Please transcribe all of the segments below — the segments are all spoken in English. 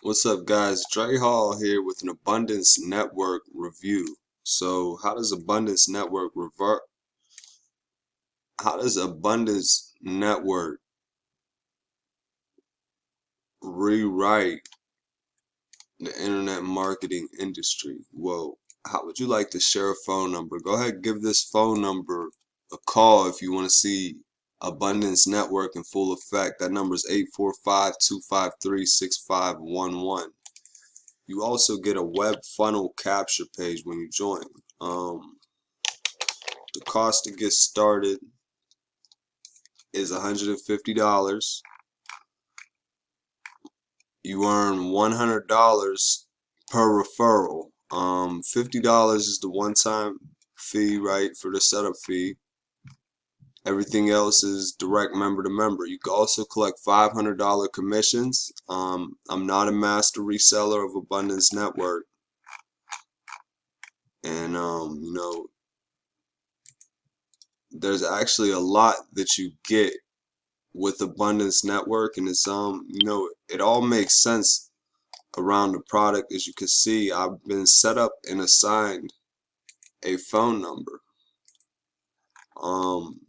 What's up, guys? Dre Hall here with an Abundance Network review. So, how does Abundance Network revert? How does Abundance Network rewrite the internet marketing industry? Well, how would you like to share a phone number? Go ahead, give this phone number a call if you want to see Abundance Network in full effect. That number is 845-253-6511. You also get a web funnel capture page when you join. The cost to get started is $150. You earn $100 per referral. $50 is the one-time fee, right, for the setup fee. Everything else is direct member to member. You can also collect $500 commissions. I'm not a master reseller of Abundance Network, and there's actually a lot that you get with Abundance Network, and it's it all makes sense around the product. As you can see, I've been set up and assigned a phone number.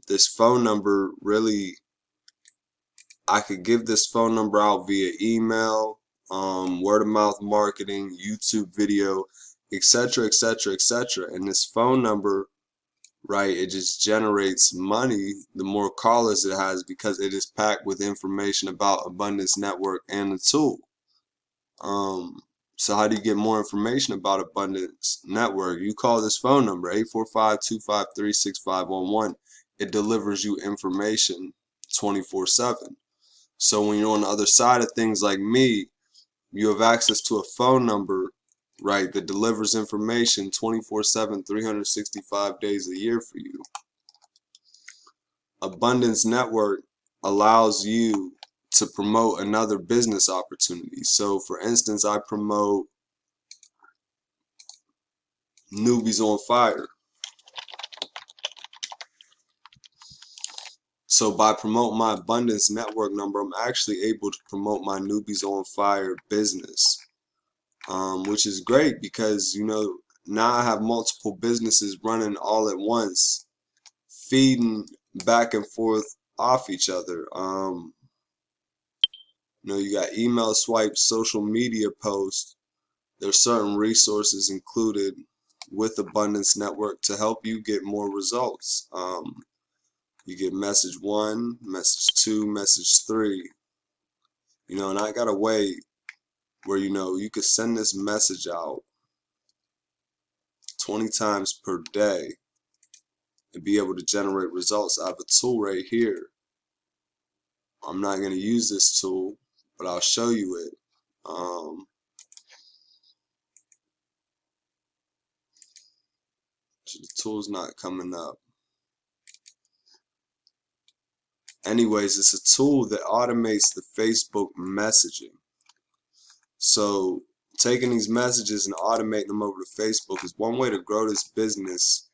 This phone number really, I could give this phone number out via email, word of mouth marketing, YouTube video, etc., etc., etc. And this phone number, right, it just generates money the more callers it has, because it is packed with information about Abundance Network and the tool. So how do you get more information about Abundance Network? You call this phone number, 845-253-6511. It delivers you information 24/7. So when you're on the other side of things like me, you have access to a phone number, right, that delivers information 24/7, 365 days a year for you. Abundance Network allows you to promote another business opportunity. So for instance, I promote Newbies on Fire. So by promoting my Abundance Network number, I'm actually able to promote my Newbies on Fire business, which is great because, now I have multiple businesses running all at once, feeding back and forth off each other. You got email swipes, social media posts. There's certain resources included with Abundance Network to help you get more results. You get message 1, message 2, message 3. And I got a way where you could send this message out 20 times per day and be able to generate results. I have a tool right here. I'm not going to use this tool, but I'll show you it. The tool's not coming up. Anyways, it's a tool that automates the Facebook messaging. So taking these messages and automating them over to Facebook is one way to grow this business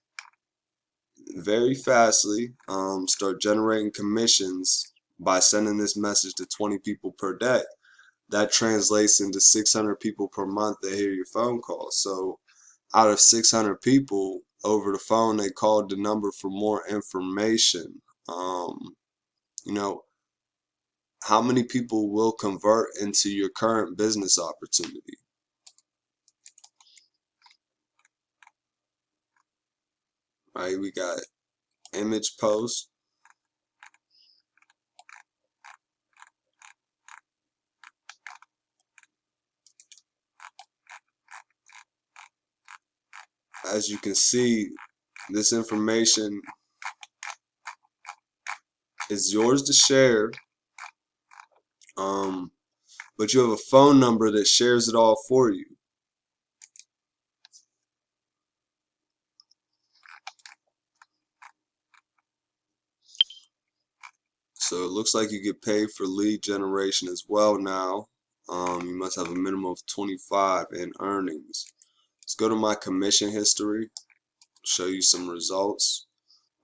very fastly. Start generating commissions by sending this message to 20 people per day. That translates into 600 people per month that hear your phone call. So out of 600 people over the phone, they called the number for more information. How many people will convert into your current business opportunity? Right, we got image post. As you can see, this information is yours to share, but you have a phone number that shares it all for you. So it looks like you get paid for lead generation as well now. You must have a minimum of 25 in earnings. Let's go to my commission history, show you some results.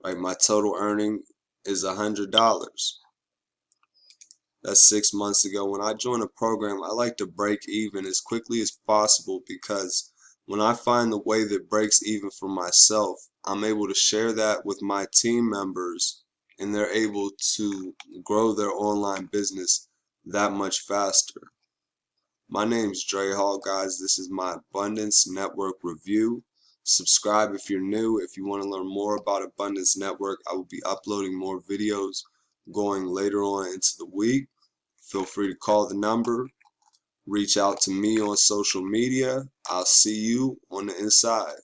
Right, my total earning is $100. That's 6 months ago. When I join a program, I like to break even as quickly as possible, because when I find the way that breaks even for myself, I'm able to share that with my team members, and they're able to grow their online business that much faster. My name's Dre Hall, guys. This is my Abundance Network review. Subscribe if you're new. If you want to learn more about Abundance Network, I will be uploading more videos going later on into the week. Feel free to call the number. Reach out to me on social media. I'll see you on the inside.